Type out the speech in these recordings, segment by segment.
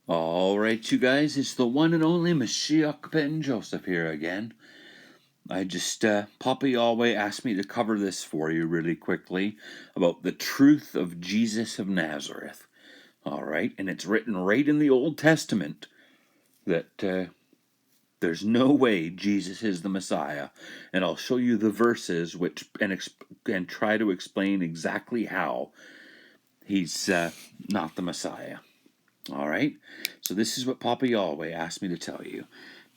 All right, you guys, it's the one and only Moshiach Ben Joseph here again. Papa Yahweh asked me to cover this for you really quickly about the truth of Jesus of Nazareth. All right, and it's written right in the Old Testament that there's no way Jesus is the Messiah, and I'll show you the verses and try to explain exactly how he's not the Messiah. All right, so this is what Papa Yahweh asked me to tell you.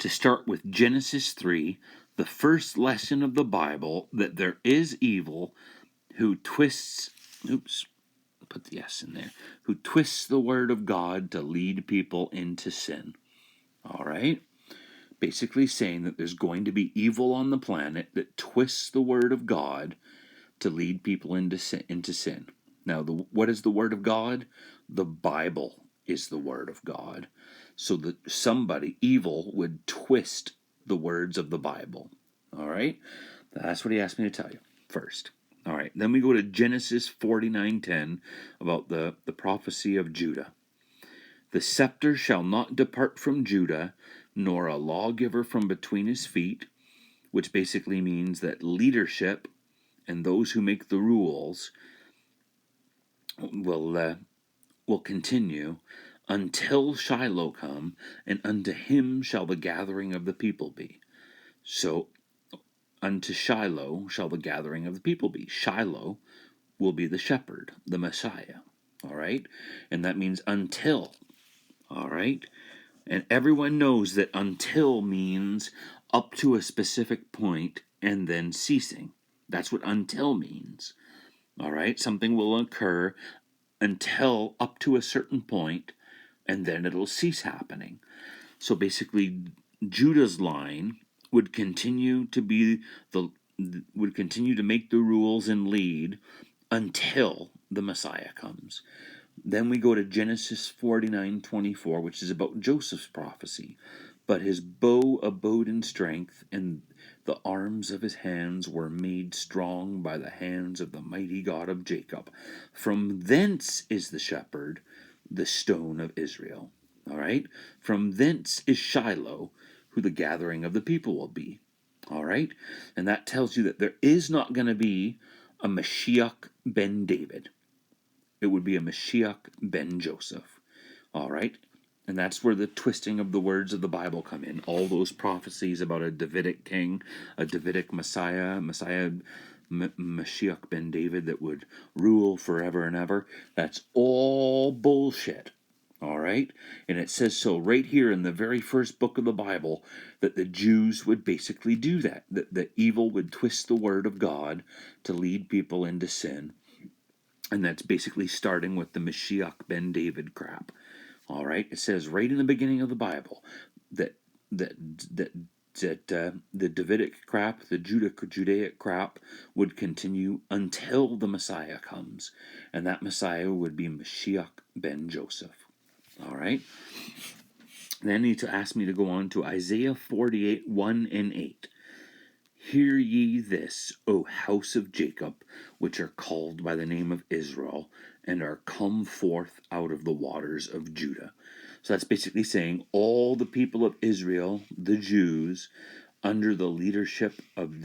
To start with Genesis 3, the first lesson of the Bible, that there is evil who twists, put the S in there, who twists the word of God to lead people into sin. All right, basically saying that there's going to be evil on the planet that twists the word of God to lead people into sin. Now, what is the word of God? The Bible is the word of God. So that somebody evil would twist the words of the Bible. All right? That's what he asked me to tell you first. All right, then we go to Genesis 49:10 about the prophecy of Judah. The scepter shall not depart from Judah, nor a lawgiver from between his feet, which basically means that leadership and those who make the rules will continue until Shiloh come, and unto him shall the gathering of the people be. So unto Shiloh shall the gathering of the people be. Shiloh will be the shepherd, the Messiah. All right? And that means until. All right? And everyone knows that until means up to a specific point and then ceasing. That's what until means. All right? Something will occur until up to a certain point, and then it'll cease happening. So basically, Judah's line would continue to be would continue to make the rules and lead until the Messiah comes. Then we go to Genesis 49:24, which is about Joseph's prophecy. But his bow abode in strength, and the arms of his hands were made strong by the hands of the mighty God of Jacob. From thence is the shepherd, the stone of Israel. All right? From thence is Shiloh, who the gathering of the people will be. All right? And that tells you that there is not going to be a Moshiach ben David. It would be a Moshiach ben Joseph. All right? And that's where the twisting of the words of the Bible come in. All those prophecies about a Davidic king, a Davidic Messiah, Moshiach ben David that would rule forever and ever, that's all bullshit. All right? And it says so right here in the very first book of the Bible that the Jews would basically do that the evil would twist the word of God to lead people into sin. And that's basically starting with the Moshiach ben David crap. All right, it says right in the beginning of the Bible that that that the Davidic crap, the Judaic crap, would continue until the Messiah comes, and that Messiah would be Moshiach ben Joseph. All right. Then he asked me to go on to Isaiah 48:1-8. Hear ye this, O house of Jacob, which are called by the name of Israel, and are come forth out of the waters of Judah. So that's basically saying all the people of Israel, the Jews, under the leadership of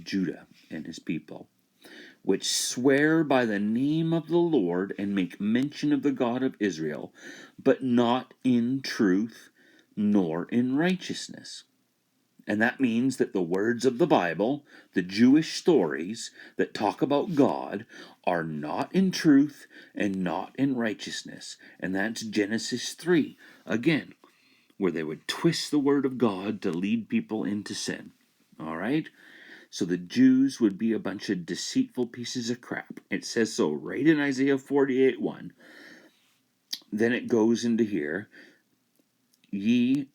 Judah and his people, which swear by the name of the Lord and make mention of the God of Israel, but not in truth nor in righteousness. And that means that the words of the Bible, the Jewish stories that talk about God, are not in truth and not in righteousness. And that's Genesis 3, again, where they would twist the word of God to lead people into sin. All right? So the Jews would be a bunch of deceitful pieces of crap. It says so right in Isaiah 48:1. Then it goes into here, yea,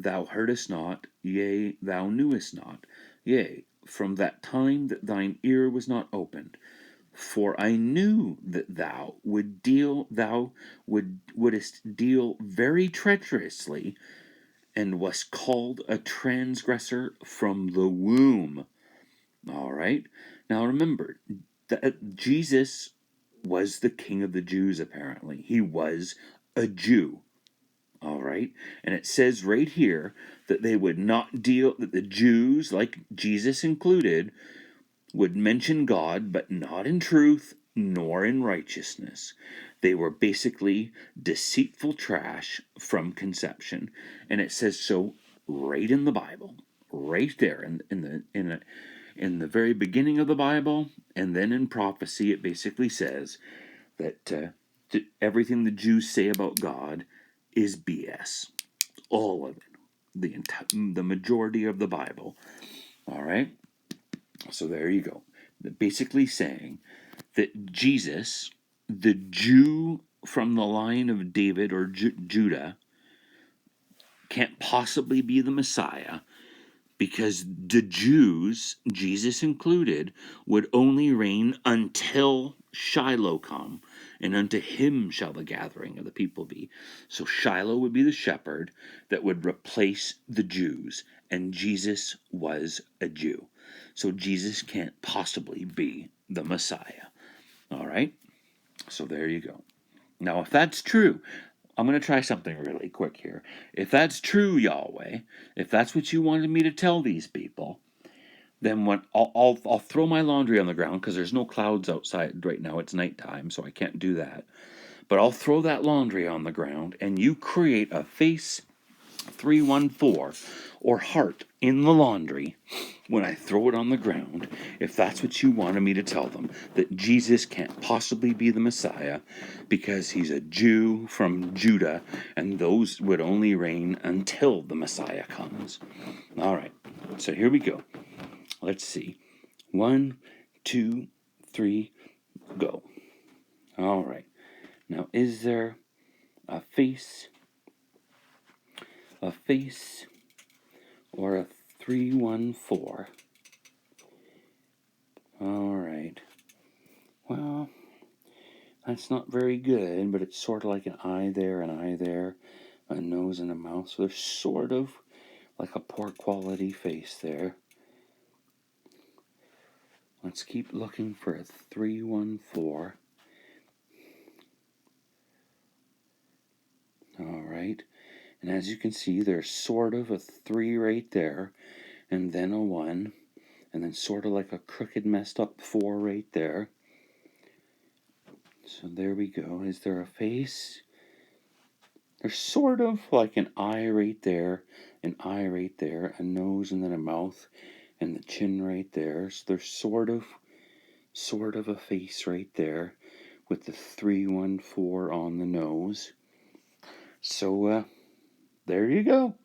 thou heardest not, yea, thou knewest not, yea, from that time that thine ear was not opened. For I knew that wouldest deal very treacherously, and wast called a transgressor from the womb. All right. Now remember that Jesus was the king of the Jews, apparently. He was a Jew. All right. And it says right here that they would not deal, that the Jews, like Jesus included, would mention God, but not in truth nor in righteousness. They were basically deceitful trash from conception. And it says so right in the Bible, right there in the very beginning of the Bible, and then in prophecy, it basically says that everything the Jews say about God is BS. All of it. The majority of the Bible. All right? So there you go. Basically saying that Jesus, the Jew from the line of David or Judah, can't possibly be the Messiah because the Jews, Jesus included, would only reign until Shiloh come, and unto him shall the gathering of the people be. So Shiloh would be the shepherd that would replace the Jews, and Jesus was a Jew. So Jesus can't possibly be the Messiah. All right? So there you go. Now, if that's true, I'm going to try something really quick here. If that's true, Yahweh, if that's what you wanted me to tell these people, then when I'll throw my laundry on the ground because there's no clouds outside right now. It's nighttime, so I can't do that. But I'll throw that laundry on the ground, and you create a face 314 or heart in the laundry when I throw it on the ground, if that's what you wanted me to tell them, that Jesus can't possibly be the Messiah because he's a Jew from Judah, and those would only reign until the Messiah comes. All right, so here we go. Let's see. 1, 2, 3, go. All right. Now, is there a face, or a 314? All right. Well, that's not very good, but it's sort of like an eye there, a nose and a mouth. So there's sort of like a poor quality face there. Let's keep looking for a 314. All right. And as you can see, there's sort of a 3 right there, and then a 1, and then sort of like a crooked, messed up 4 right there. So there we go. Is there a face? There's sort of like an eye right there, a nose and then a mouth, and the chin right there. So there's sort of a face right there with the 314 on the nose. So there you go.